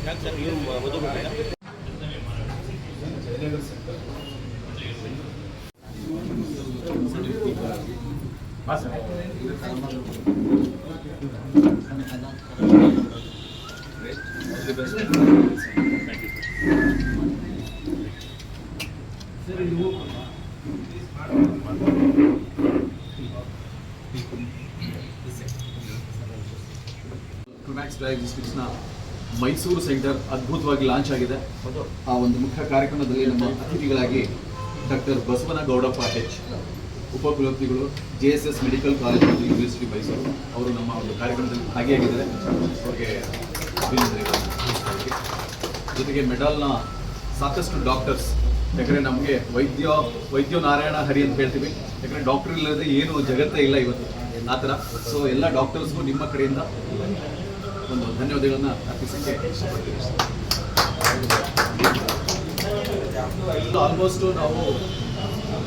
ಯಾಕೆ ಸರ್ ಇವರು ಮದುವೆ ಕ್ಲೈಮ್ಯಾಕ್ಸ್ ಡಯಾಗ್ನೋಸ್ಟಿಕ್ಸ್ನ ಮೈಸೂರು ಸೆಂಟರ್ ಅದ್ಭುತವಾಗಿ ಲಾಂಚ್ ಆಗಿದೆ. ಆ ಒಂದು ಮುಖ್ಯ ಕಾರ್ಯಕ್ರಮದಲ್ಲಿ ನಮ್ಮ ಅತಿಥಿಗಳಾಗಿ ಡಾಕ್ಟರ್ ಬಸವನಗೌಡಪ್ಪ ಎಚ್, ಉಪಕುಲಪತಿಗಳು JSS ಮೆಡಿಕಲ್ ಕಾಲೇಜ್ ಮತ್ತು ಯೂನಿವರ್ಸಿಟಿ ಮೈಸೂರು ಅವರು ನಮ್ಮ ಒಂದು ಕಾರ್ಯಕ್ರಮದಲ್ಲಿ ಭಾಗಿಯಾಗಿದ್ದಾರೆ. ಅವರಿಗೆ ಜೊತೆಗೆ ಮೆಡಲ್ನ ಸಾಕಷ್ಟು ಡಾಕ್ಟರ್ಸ್, ಯಾಕಂದರೆ ನಮಗೆ ವೈದ್ಯ ನಾರಾಯಣ ಹರಿ ಅಂತ ಹೇಳ್ತೀವಿ, ಯಾಕಂದರೆ ಡಾಕ್ಟರ್ ಇಲ್ಲದೆ ಏನು ಜಗತ್ತೇ ಇಲ್ಲ ಇವತ್ತು ಆ ಥರ. ಸೊ ಎಲ್ಲ ಡಾಕ್ಟರ್ಸ್ಗೂ ನಿಮ್ಮ ಕಡೆಯಿಂದ ಒಂದು ಧನ್ಯವಾದಗಳನ್ನು ಅರ್ಪಿಸೋಕ್ಕೆ ಇಷ್ಟಪಡ್ತೀವಿ. ಆಲ್ಮೋಸ್ಟು ನಾವು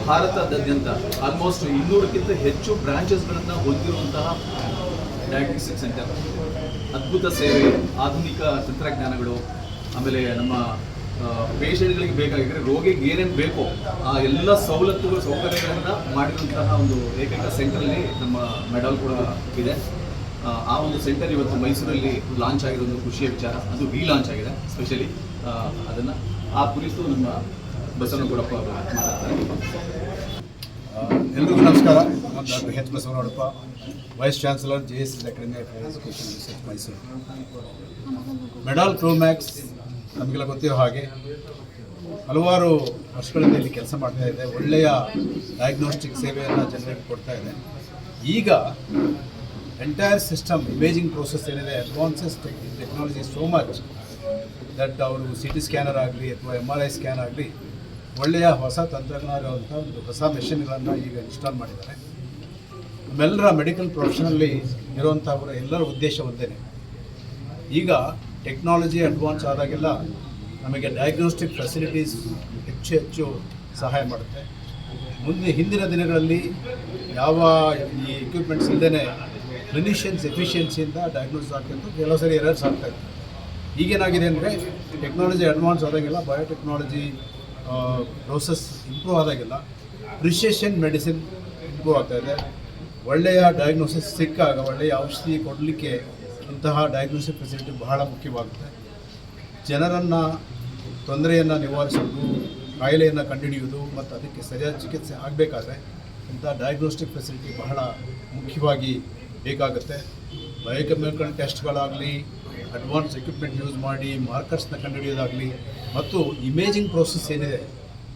ಭಾರತದಾದ್ಯಂತ ಆಲ್ಮೋಸ್ಟ್ 200ಕ್ಕಿಂತ ಹೆಚ್ಚು ಬ್ರಾಂಚಸ್ಗಳನ್ನು ಹೊಂದಿರುವಂತಹ ಡಯಾಗ್ನೋಸ್ಟಿಕ್ ಸೆಂಟರ್. ಅದ್ಭುತ ಸೇವೆ, ಆಧುನಿಕ ತಂತ್ರಜ್ಞಾನಗಳು, ಆಮೇಲೆ ನಮ್ಮ ಪೇಷಂಟ್ಗಳಿಗೆ ಬೇಕಾಗಿದ್ದರೆ ರೋಗಿಗೆ ಏನೇನು ಬೇಕೋ ಆ ಎಲ್ಲ ಸೌಕರ್ಯಗಳನ್ನು ಮಾಡಿರುವಂತಹ ಒಂದು ಏಕೈಕ ಸೆಂಟರಲ್ಲಿ ನಮ್ಮ ಮೆಡಲ್ ಕೂಡ ಇದೆ. ಆ ಒಂದು ಸೆಂಟರ್ ಇವತ್ತು ಮೈಸೂರಲ್ಲಿ ಲಾಂಚ್ ಆಗಿರೋದು ಖುಷಿಯ ವಿಚಾರ. ಅದು ಲಾಂಚ್ ಆಗಿದೆ ಸ್ಪೆಷಲಿ. ಅದನ್ನು ಆ ಕುರಿತು ನಮ್ಮ ಬಸವನಗೌಡಪ್ಪ ಅವರು ಮಾತಾಡ್ತಾರೆ. ಎಲ್ರಿಗೂ ನಮಸ್ಕಾರ. ನಾನು doctor H Basavanagowdappa, vice chancellor JSS academy of education research Mysuru. Medall Climax ನಮಗೆಲ್ಲ ಗೊತ್ತಿರೋ ಹಾಗೆ ಹಲವಾರು ವರ್ಷಗಳಿಂದ ಇಲ್ಲಿ ಕೆಲಸ ಮಾಡ್ತಾ ಇದೆ. ಒಳ್ಳೆಯ ಡಯಾಗ್ನೋಸ್ಟಿಕ್ ಸೇವೆಯನ್ನು ಜನರಿಗೆ ಕೊಡ್ತಾ ಇದೆ. ಈಗ ಎಂಟೈರ್ ಸಿಸ್ಟಮ್ ಇಮೇಜಿಂಗ್ ಪ್ರೋಸೆಸ್ ಏನಿದೆ, advances technology so much that ಅವರು CT ಸ್ಕ್ಯಾನರ್ ಆಗಲಿ ಅಥವಾ MRI ಸ್ಕ್ಯಾನ್ ಆಗಲಿ ಒಳ್ಳೆಯ ಹೊಸ ತಂತ್ರಜ್ಞಾನ ಅಂತ ಒಂದು ಹೊಸ ಮೆಷಿನ್ಗಳನ್ನು ಈಗ ಇನ್ಸ್ಟಾಲ್ ಮಾಡಿದ್ದಾರೆ. ನಮ್ಮೆಲ್ಲರ ಮೆಡಿಕಲ್ ಪ್ರೊಫೆಷನಲ್ಲಿ ಇರುವಂಥವರ ಎಲ್ಲರ ಉದ್ದೇಶ ಒಂದೇ. ಈಗ ಟೆಕ್ನಾಲಜಿ ಅಡ್ವಾನ್ಸ್ ಆದಾಗೆಲ್ಲ ನಮಗೆ ಡಯಾಗ್ನೋಸ್ಟಿಕ್ ಫೆಸಿಲಿಟೀಸ್ ಹೆಚ್ಚು ಸಹಾಯ ಮಾಡುತ್ತೆ. ಹಿಂದಿನ ದಿನಗಳಲ್ಲಿ ಯಾವ ಈ ಎಕ್ವಿಪ್ಮೆಂಟ್ಸ್ ಇಲ್ಲದೇ ಕ್ಲಿನಿಷಿಯನ್ಸ್ ಎಫಿಷಿಯನ್ಸಿಯಿಂದ ಡಯಾಗ್ನೋಸ್ ಆಗ್ತಿತ್ತು, ಕೆಲವು ಸರಿ ಎರರ್ಸ್ ಆಗ್ತಾಯಿತ್ತು. ಈಗೇನಾಗಿದೆ ಅಂದರೆ ಟೆಕ್ನಾಲಜಿ ಅಡ್ವಾನ್ಸ್ ಆದಾಗೆಲ್ಲ, ಬಯೋಟೆಕ್ನಾಲಜಿ ಪ್ರೋಸೆಸ್ ಇಂಪ್ರೂವ್ ಆದಾಗೆಲ್ಲ ಪ್ರಿಸಿಷನ್ ಮೆಡಿಸಿನ್ ಇಂಪ್ರೂವ್ ಆಗ್ತಾಯಿದೆ. ಒಳ್ಳೆಯ ಡಯಾಗ್ನೋಸಿಸ್ ಸಿಕ್ಕಾಗ ಒಳ್ಳೆಯ ಔಷಧಿ ಕೊಡಲಿಕ್ಕೆ ಇಂತಹ ಡಯಾಗ್ನೋಸ್ಟಿಕ್ ಫೆಸಿಲಿಟಿ ಬಹಳ ಮುಖ್ಯವಾಗುತ್ತೆ. ಜನರನ್ನು ತೊಂದರೆಯನ್ನು ನಿವಾರಿಸೋದು, ಕಾಯಿಲೆಯನ್ನು ಕಂಡುಹಿಡಿಯುವುದು ಮತ್ತು ಅದಕ್ಕೆ ಸರಿಯಾದ ಚಿಕಿತ್ಸೆ ಆಗಬೇಕಾದ್ರೆ ಇಂಥ ಡಯಾಗ್ನೋಸ್ಟಿಕ್ ಫೆಸಿಲಿಟಿ ಬಹಳ ಮುಖ್ಯವಾಗಿ ಬೇಕಾಗುತ್ತೆ. ಬಯೋಕೆಮಿಕಲ್ ಟೆಸ್ಟ್ಗಳಾಗಲಿ, ಅಡ್ವಾನ್ಸ್ ಎಕ್ವಿಪ್ಮೆಂಟ್ ಯೂಸ್ ಮಾಡಿ ಮಾರ್ಕರ್ಸ್ನ ಕಂಡುಹಿಡಿಯೋದಾಗಲಿ, ಮತ್ತು ಇಮೇಜಿಂಗ್ ಪ್ರೋಸೆಸ್ ಏನಿದೆ,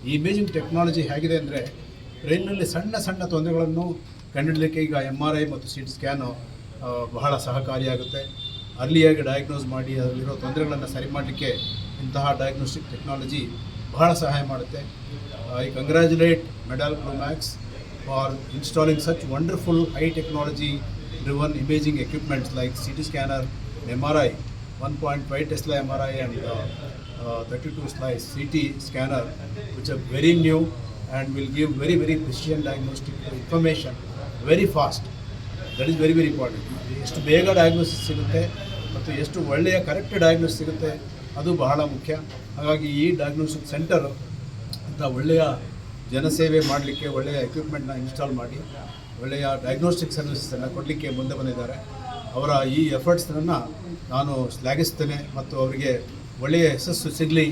ಈ ಇಮೇಜಿಂಗ್ ಟೆಕ್ನಾಲಜಿ ಹೇಗಿದೆ ಅಂದರೆ ಬ್ರೈನ್ನಲ್ಲಿ ಸಣ್ಣ ಸಣ್ಣ ತೊಂದರೆಗಳನ್ನು ಕಂಡುಹಿಡಲಿಕ್ಕೆ ಈಗ MRI ಮತ್ತು CT ಸ್ಕ್ಯಾನು ಬಹಳ ಸಹಕಾರಿಯಾಗುತ್ತೆ. ಅರ್ಲಿಯಾಗಿ ಡಯಾಗ್ನೋಸ್ ಮಾಡಿ ಅದರಲ್ಲಿರೋ ತೊಂದರೆಗಳನ್ನು ಸರಿ ಮಾಡಲಿಕ್ಕೆ ಇಂತಹ ಡಯಾಗ್ನೋಸ್ಟಿಕ್ ಟೆಕ್ನಾಲಜಿ ಬಹಳ ಸಹಾಯ ಮಾಡುತ್ತೆ. I congratulate medal climax for installing such wonderful high technology driven imaging equipments like CT scanner, MRI, 1.5 Tesla MRI and 32 slice CT scanner, which are very new and will give very precision diagnostic information very fast. That is very important. ಎಷ್ಟು ಬೇಗ diagnosis ಸಿಗುತ್ತೆ ಮತ್ತು ಎಷ್ಟು ಒಳ್ಳೆಯ correct diagnosis ಸಿಗುತ್ತೆ ಅದು ಬಹಳ ಮುಖ್ಯ. ಹಾಗಾಗಿ ಈ ಡಯಾಗ್ನೋಸ್ಟಿಕ್ ಸೆಂಟರ್ ಅಂತ ಒಳ್ಳೆಯ ಜನಸೇವೆ ಮಾಡಲಿಕ್ಕೆ ಒಳ್ಳೆಯ ಎಕ್ವಿಪ್ಮೆಂಟ್ನ ಇನ್ಸ್ಟಾಲ್ ಮಾಡಿ ಒಳ್ಳೆಯ ಡಯಾಗ್ನೋಸ್ಟಿಕ್ ಸರ್ವಿಸನ್ನು ಕೊಡಲಿಕ್ಕೆ ಮುಂದೆ ಬಂದಿದ್ದಾರೆ. ಅವರ ಈ ಎಫರ್ಟ್ಸನ್ನು ನಾನು ಶ್ಲಾಘಿಸ್ತೇನೆ ಮತ್ತು ಅವರಿಗೆ ಒಳ್ಳೆಯ ಯಶಸ್ಸು ಸಿಗಲಿ.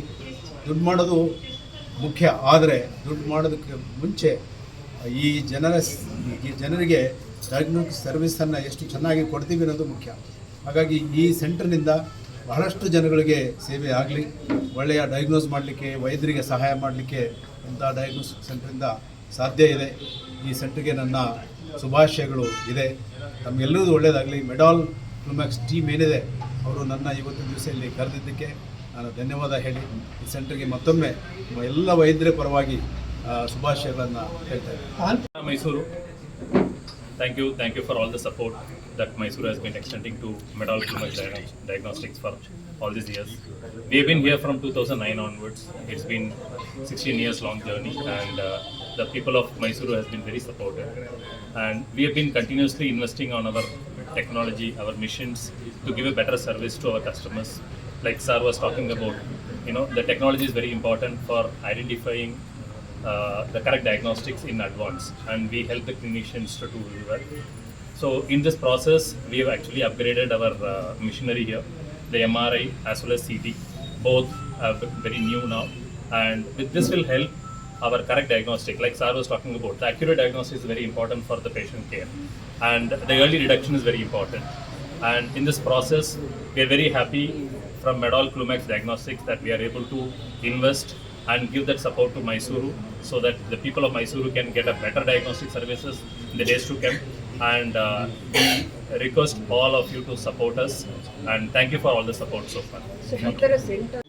ದುಡ್ಡು ಮಾಡೋದು ಮುಖ್ಯ, ಆದರೆ ದುಡ್ಡು ಮಾಡೋದಕ್ಕೆ ಮುಂಚೆ ಈ ಜನರಿಗೆ ಡಯಾಗ್ನೋಸ್ಟಿಕ್ ಸರ್ವಿಸನ್ನು ಎಷ್ಟು ಚೆನ್ನಾಗಿ ಕೊಡ್ತೀವಿ ಅನ್ನೋದು ಮುಖ್ಯ. ಹಾಗಾಗಿ ಈ ಸೆಂಟರ್ನಿಂದ ಬಹಳಷ್ಟು ಜನಗಳಿಗೆ ಸೇವೆ ಆಗಲಿ, ಒಳ್ಳೆಯ ಡಯಾಗ್ನೋಸ್ ಮಾಡಲಿಕ್ಕೆ, ವೈದ್ಯರಿಗೆ ಸಹಾಯ ಮಾಡಲಿಕ್ಕೆ ಇಂಥ ಡಯಾಗ್ನೋಸ್ಟಿಕ್ ಸೆಂಟರಿಂದ ಸಾಧ್ಯ ಇದೆ. ಈ ಸೆಂಟರ್ಗೆ ನನ್ನ ಶುಭಾಶಯಗಳು ಇದೆ. ತಮಗೆಲ್ಲರಿಗೂ ಒಳ್ಳೆಯದಾಗಲಿ. ಮೆಡಲ್ ಕ್ಲೈಮ್ಯಾಕ್ಸ್ ಟೀಮ್ ಏನಿದೆ ಅವರು ನನ್ನ ಇವತ್ತಿನ ದಿವಸ ಇಲ್ಲಿ ಕರೆದಿದ್ದಕ್ಕೆ ನಾನು ಧನ್ಯವಾದ ಹೇಳಿ ಈ ಸೆಂಟರ್ಗೆ ಮತ್ತೊಮ್ಮೆ ಎಲ್ಲ ವೈದ್ಯರ ಪರವಾಗಿ ಶುಭಾಶಯಗಳನ್ನು ಹೇಳ್ತಾ ಇದ್ದೀನಿ. Mysuru, thank you for all the support that Mysuru has been extending to Medal Clinic Diagnostics for all these years. We have been here from 2009 onwards. It's been 16 years long journey, and the people of Mysuru has been very supportive. And we have been continuously investing on our technology, our missions to give a better service to our customers. like sir was talking about, the technology is very important for identifying the correct diagnostics in advance, and we help the clinicians to do that. So in this process, we have actually upgraded our machinery here, the MRI as well as CT, both are very new now, and with this will help our correct diagnostic, like sir was talking about. The accurate diagnosis is very important for the patient care, and the early detection is very important. And in this process, we are very happy from Medall Clumax Diagnostics that we are able to invest and give that support to Mysuru, so that the people of Mysuru can get a better diagnostic services in the days to come. And we request all of you to support us, and thank you for all the support so far. So, ಈ ಥರ centre